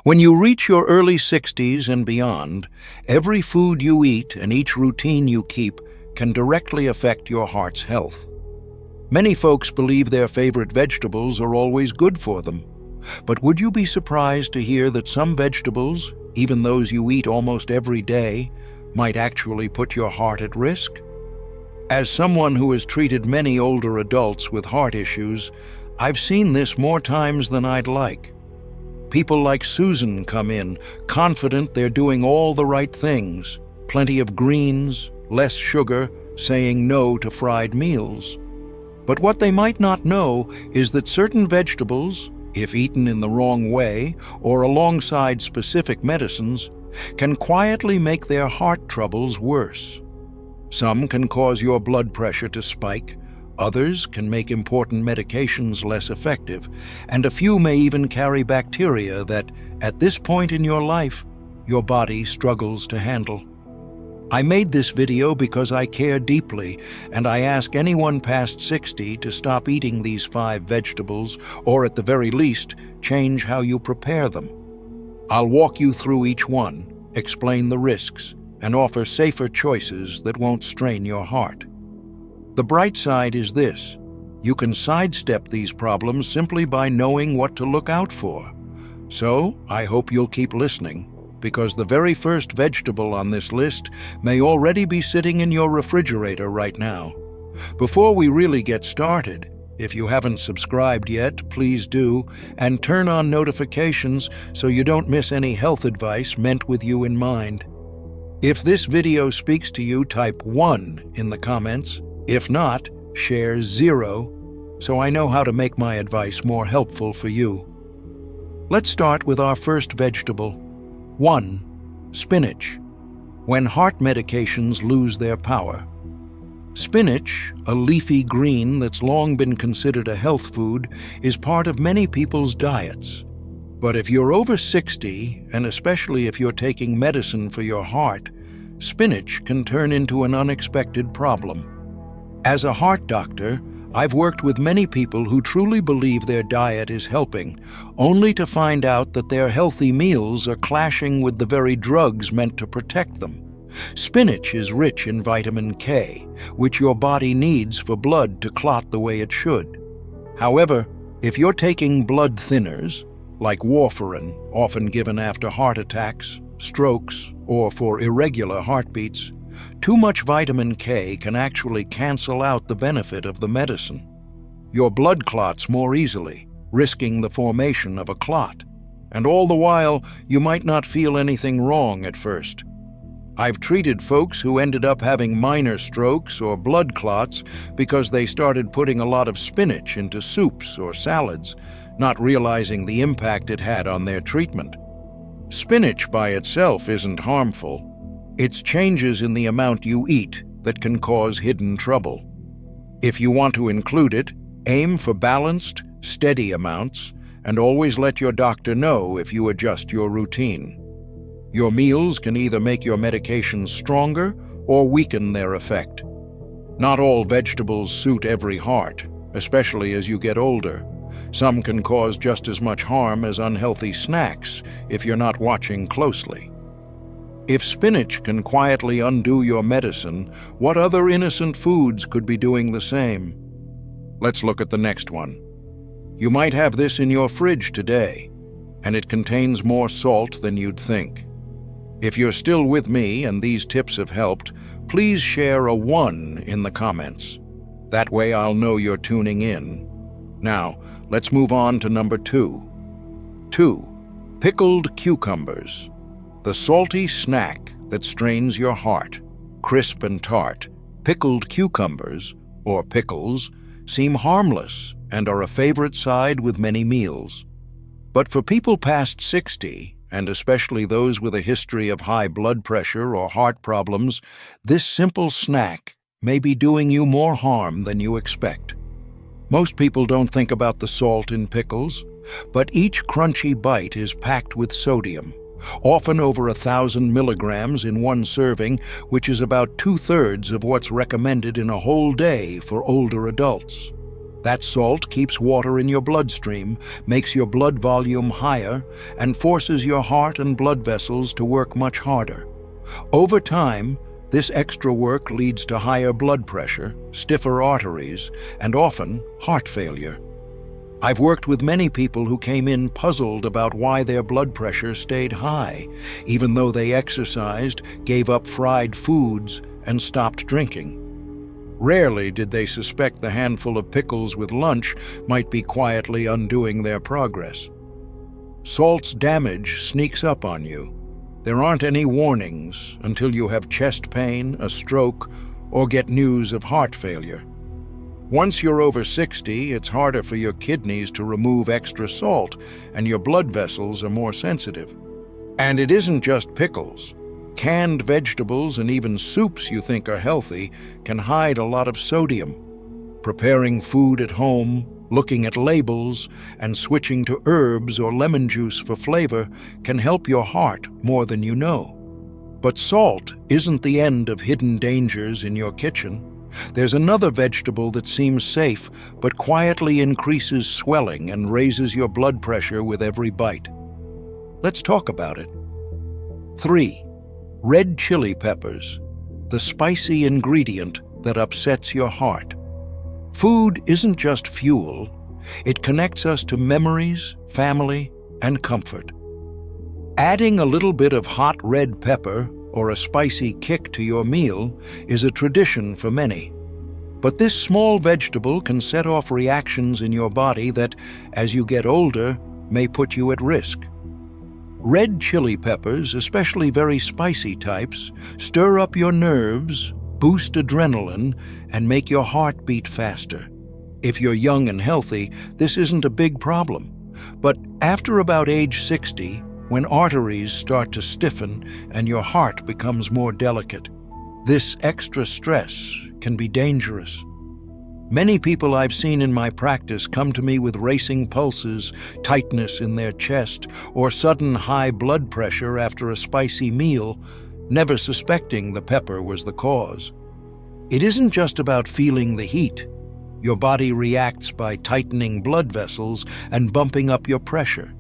When you reach your early 60s and beyond, every food you eat and each routine you keep can directly affect your heart's health. Many folks believe their favorite vegetables are always good for them. But would you be surprised to hear that some vegetables, even those you eat almost every day, might actually put your heart at risk? As someone who has treated many older adults with heart issues, I've seen this more times than I'd like. People like Susan come in, confident they're doing all the right things, plenty of greens, less sugar, saying no to fried meals. But what they might not know is that certain vegetables, if eaten in the wrong way or alongside specific medicines, can quietly make their heart troubles worse. Some can cause your blood pressure to spike, others can make important medications less effective, and a few may even carry bacteria that, at this point in your life, your body struggles to handle. I made this video because I care deeply, and I ask anyone past 60 to stop eating these 5 vegetables, or at the very least, change how you prepare them. I'll walk you through each one, explain the risks, and offer safer choices that won't strain your heart. The bright side is this: you can sidestep these problems simply by knowing what to look out for. So, I hope you'll keep listening, because the very first vegetable on this list may already be sitting in your refrigerator right now. Before we really get started, if you haven't subscribed yet, please do, and turn on notifications so you don't miss any health advice meant with you in mind. If this video speaks to you, type 1 in the comments. If not, share 0, so I know how to make my advice more helpful for you. Let's start with our first vegetable. 1. Spinach. When heart medications lose their power. Spinach, a leafy green that's long been considered a health food, is part of many people's diets. But if you're over 60, and especially if you're taking medicine for your heart, spinach can turn into an unexpected problem. As a heart doctor, I've worked with many people who truly believe their diet is helping, only to find out that their healthy meals are clashing with the very drugs meant to protect them. Spinach is rich in vitamin K, which your body needs for blood to clot the way it should. However, if you're taking blood thinners, like warfarin, often given after heart attacks, strokes, or for irregular heartbeats, too much vitamin K can actually cancel out the benefit of the medicine. Your blood clots more easily, risking the formation of a clot. And all the while, you might not feel anything wrong at first. I've treated folks who ended up having minor strokes or blood clots because they started putting a lot of spinach into soups or salads, not realizing the impact it had on their treatment. Spinach by itself isn't harmful. It's changes in the amount you eat that can cause hidden trouble. If you want to include it, aim for balanced, steady amounts, and always let your doctor know if you adjust your routine. Your meals can either make your medications stronger or weaken their effect. Not all vegetables suit every heart, especially as you get older. Some can cause just as much harm as unhealthy snacks if you're not watching closely. If spinach can quietly undo your medicine, what other innocent foods could be doing the same? Let's look at the next one. You might have this in your fridge today, and it contains more salt than you'd think. If you're still with me and these tips have helped, please share a 1 in the comments. That way I'll know you're tuning in. Now, let's move on to number 2. 2. Pickled cucumbers. The salty snack that strains your heart. Crisp and tart, pickled cucumbers, or pickles, seem harmless and are a favorite side with many meals. But for people past 60, and especially those with a history of high blood pressure or heart problems, this simple snack may be doing you more harm than you expect. Most people don't think about the salt in pickles, but each crunchy bite is packed with sodium, often over 1,000 milligrams in one serving, which is about 2/3 of what's recommended in a whole day for older adults. That salt keeps water in your bloodstream, makes your blood volume higher, and forces your heart and blood vessels to work much harder. Over time, this extra work leads to higher blood pressure, stiffer arteries, and often heart failure. I've worked with many people who came in puzzled about why their blood pressure stayed high, even though they exercised, gave up fried foods, and stopped drinking. Rarely did they suspect the handful of pickles with lunch might be quietly undoing their progress. Salt's damage sneaks up on you. There aren't any warnings until you have chest pain, a stroke, or get news of heart failure. Once you're over 60, it's harder for your kidneys to remove extra salt, and your blood vessels are more sensitive. And it isn't just pickles. Canned vegetables and even soups you think are healthy can hide a lot of sodium. Preparing food at home, looking at labels, and switching to herbs or lemon juice for flavor can help your heart more than you know. But salt isn't the end of hidden dangers in your kitchen. There's another vegetable that seems safe, but quietly increases swelling and raises your blood pressure with every bite. Let's talk about it. 3. Red chili peppers, the spicy ingredient that upsets your heart. Food isn't just fuel, it connects us to memories, family, and comfort. Adding a little bit of hot red pepper or a spicy kick to your meal is a tradition for many. But this small vegetable can set off reactions in your body that, as you get older, may put you at risk. Red chili peppers, especially very spicy types, stir up your nerves, boost adrenaline, and make your heart beat faster. If you're young and healthy, this isn't a big problem. But after about age 60, when arteries start to stiffen and your heart becomes more delicate, this extra stress can be dangerous. Many people I've seen in my practice come to me with racing pulses, tightness in their chest, or sudden high blood pressure after a spicy meal, never suspecting the pepper was the cause. It isn't just about feeling the heat. Your body reacts by tightening blood vessels and bumping up your pressure.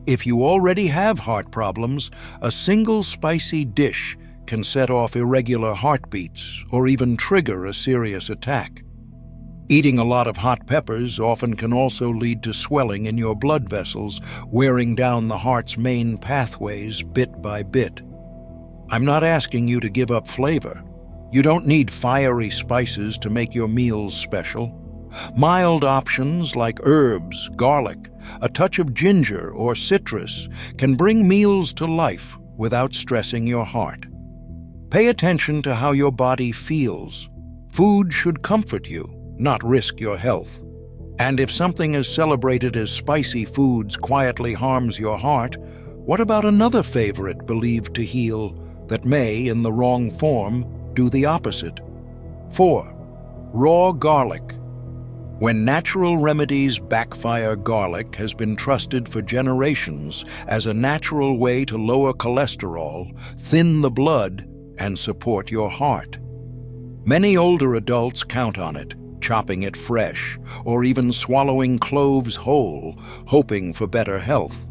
If you already have heart problems, a single spicy dish can set off irregular heartbeats or even trigger a serious attack. Eating a lot of hot peppers often can also lead to swelling in your blood vessels, wearing down the heart's main pathways bit by bit. I'm not asking you to give up flavor. You don't need fiery spices to make your meals special. Mild options like herbs, garlic, a touch of ginger or citrus can bring meals to life without stressing your heart. Pay attention to how your body feels. Food should comfort you, not risk your health. And if something as celebrated as spicy foods quietly harms your heart, what about another favorite believed to heal that may, in the wrong form, do the opposite? 4. Raw garlic. When natural remedies backfire, garlic has been trusted for generations as a natural way to lower cholesterol, thin the blood, and support your heart. Many older adults count on it, chopping it fresh, or even swallowing cloves whole, hoping for better health.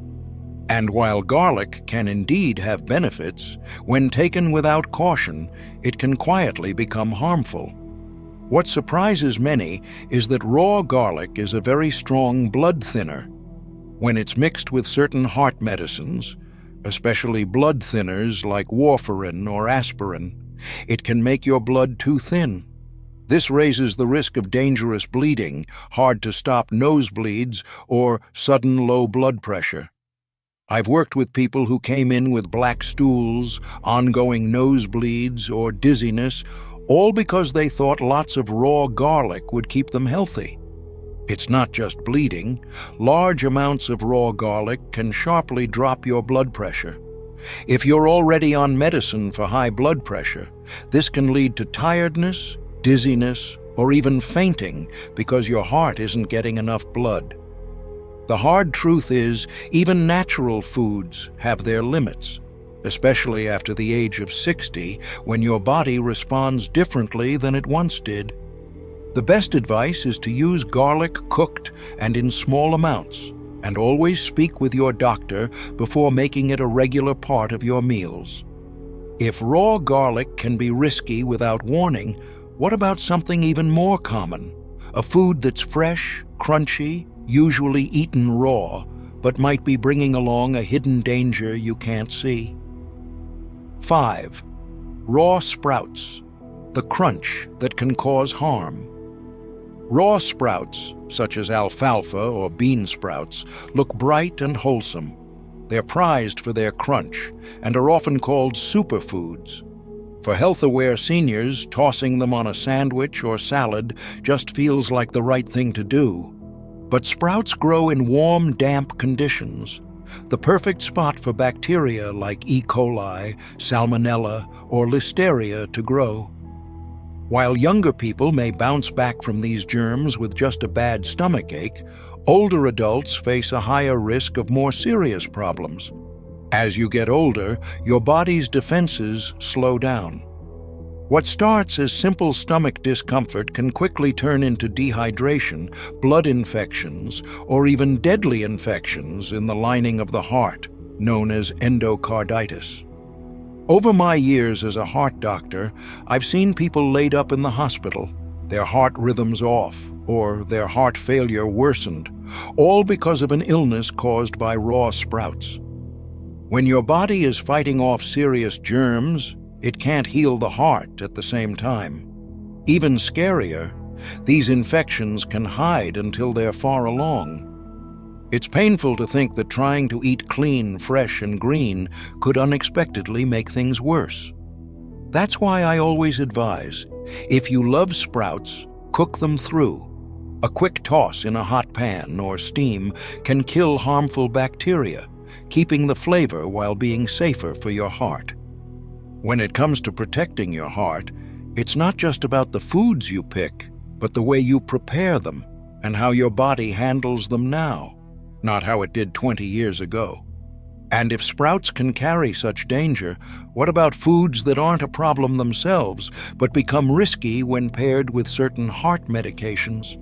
And while garlic can indeed have benefits, when taken without caution, it can quietly become harmful. What surprises many is that raw garlic is a very strong blood thinner. When it's mixed with certain heart medicines, especially blood thinners like warfarin or aspirin, it can make your blood too thin. This raises the risk of dangerous bleeding, hard-to-stop nosebleeds, or sudden low blood pressure. I've worked with people who came in with black stools, ongoing nosebleeds, or dizziness, all because they thought lots of raw garlic would keep them healthy. It's not just bleeding. Large amounts of raw garlic can sharply drop your blood pressure. If you're already on medicine for high blood pressure, this can lead to tiredness, dizziness, or even fainting because your heart isn't getting enough blood. The hard truth is, even natural foods have their limits, especially after the age of 60, when your body responds differently than it once did. The best advice is to use garlic cooked and in small amounts, and always speak with your doctor before making it a regular part of your meals. If raw garlic can be risky without warning, what about something even more common? A food that's fresh, crunchy, usually eaten raw, but might be bringing along a hidden danger you can't see. 5. Raw sprouts, the crunch that can cause harm. Raw sprouts, such as alfalfa or bean sprouts, look bright and wholesome. They're prized for their crunch and are often called superfoods. For health-aware seniors, tossing them on a sandwich or salad just feels like the right thing to do. But sprouts grow in warm, damp conditions, the perfect spot for bacteria like E. coli, salmonella, or listeria to grow. While younger people may bounce back from these germs with just a bad stomachache, older adults face a higher risk of more serious problems. As you get older, your body's defenses slow down. What starts as simple stomach discomfort can quickly turn into dehydration, blood infections, or even deadly infections in the lining of the heart, known as endocarditis. Over my years as a heart doctor, I've seen people laid up in the hospital, their heart rhythms off, or their heart failure worsened, all because of an illness caused by raw sprouts. When your body is fighting off serious germs, it can't heal the heart at the same time. Even scarier, these infections can hide until they're far along. It's painful to think that trying to eat clean, fresh, and green could unexpectedly make things worse. That's why I always advise, if you love sprouts, cook them through. A quick toss in a hot pan or steam can kill harmful bacteria, keeping the flavor while being safer for your heart. When it comes to protecting your heart, it's not just about the foods you pick, but the way you prepare them and how your body handles them now, not how it did 20 years ago. And if sprouts can carry such danger, what about foods that aren't a problem themselves, but become risky when paired with certain heart medications?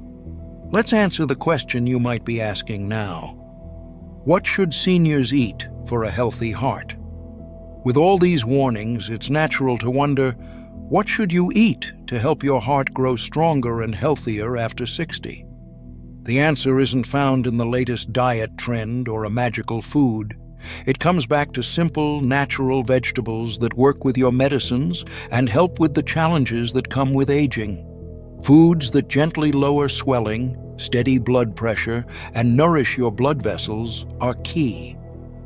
Let's answer the question you might be asking now. What should seniors eat for a healthy heart? With all these warnings, it's natural to wonder, what should you eat to help your heart grow stronger and healthier after 60? The answer isn't found in the latest diet trend or a magical food. It comes back to simple, natural vegetables that work with your medicines and help with the challenges that come with aging. Foods that gently lower swelling, steady blood pressure, and nourish your blood vessels are key.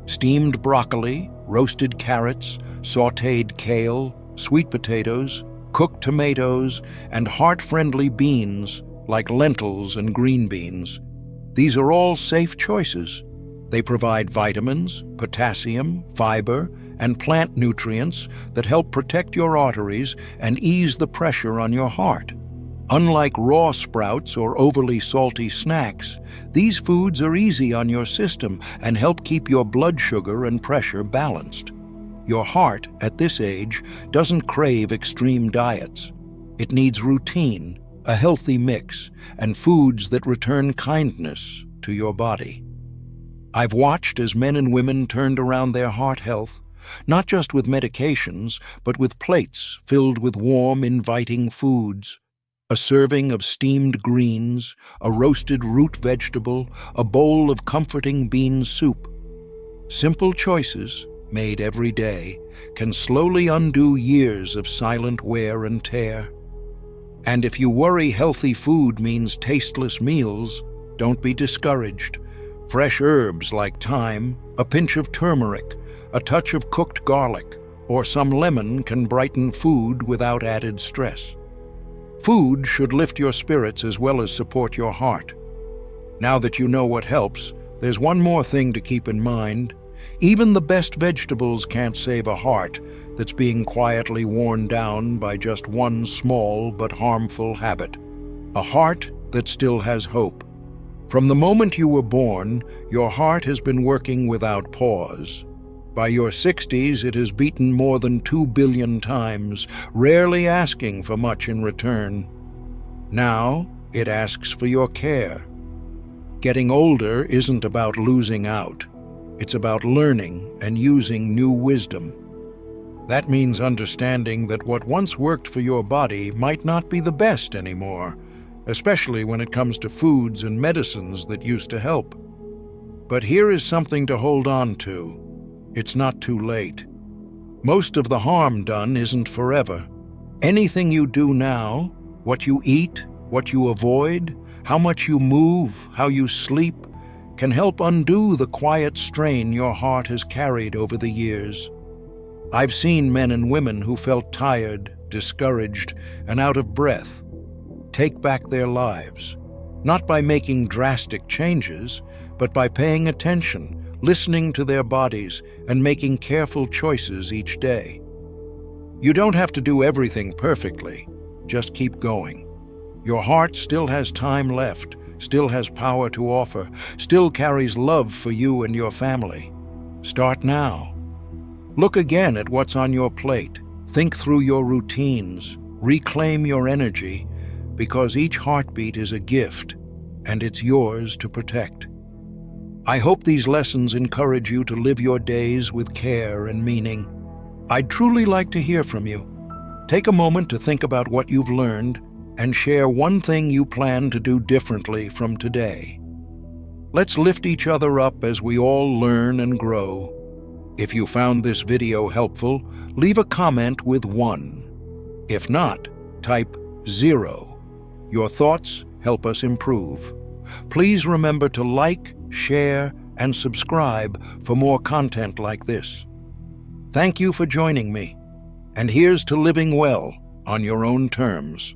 Steamed broccoli, roasted carrots, sautéed kale, sweet potatoes, cooked tomatoes, and heart-friendly beans like lentils and green beans. These are all safe choices. They provide vitamins, potassium, fiber, and plant nutrients that help protect your arteries and ease the pressure on your heart. Unlike raw sprouts or overly salty snacks, these foods are easy on your system and help keep your blood sugar and pressure balanced. Your heart, at this age, doesn't crave extreme diets. It needs routine, a healthy mix, and foods that return kindness to your body. I've watched as men and women turned around their heart health, not just with medications, but with plates filled with warm, inviting foods. A serving of steamed greens, a roasted root vegetable, a bowl of comforting bean soup. Simple choices, made every day, can slowly undo years of silent wear and tear. And if you worry healthy food means tasteless meals, don't be discouraged. Fresh herbs like thyme, a pinch of turmeric, a touch of cooked garlic, or some lemon can brighten food without added stress. Food should lift your spirits as well as support your heart. Now that you know what helps, there's one more thing to keep in mind. Even the best vegetables can't save a heart that's being quietly worn down by just one small but harmful habit. A heart that still has hope. From the moment you were born, your heart has been working without pause. By your 60s, it has beaten more than 2 billion times, rarely asking for much in return. Now, it asks for your care. Getting older isn't about losing out. It's about learning and using new wisdom. That means understanding that what once worked for your body might not be the best anymore, especially when it comes to foods and medicines that used to help. But here is something to hold on to. It's not too late. Most of the harm done isn't forever. Anything you do now, what you eat, what you avoid, how much you move, how you sleep, can help undo the quiet strain your heart has carried over the years. I've seen men and women who felt tired, discouraged, and out of breath take back their lives, not by making drastic changes, but by paying attention, listening to their bodies, and making careful choices each day. You don't have to do everything perfectly. Just keep going. Your heart still has time left, still has power to offer, still carries love for you and your family. Start now. Look again at what's on your plate. Think through your routines. Reclaim your energy, because each heartbeat is a gift, and it's yours to protect. I hope these lessons encourage you to live your days with care and meaning. I'd truly like to hear from you. Take a moment to think about what you've learned and share one thing you plan to do differently from today. Let's lift each other up as we all learn and grow. If you found this video helpful, leave a comment with 1. If not, type 0. Your thoughts help us improve. Please remember to like, share, and subscribe for more content like this. Thank you for joining me, and here's to living well on your own terms.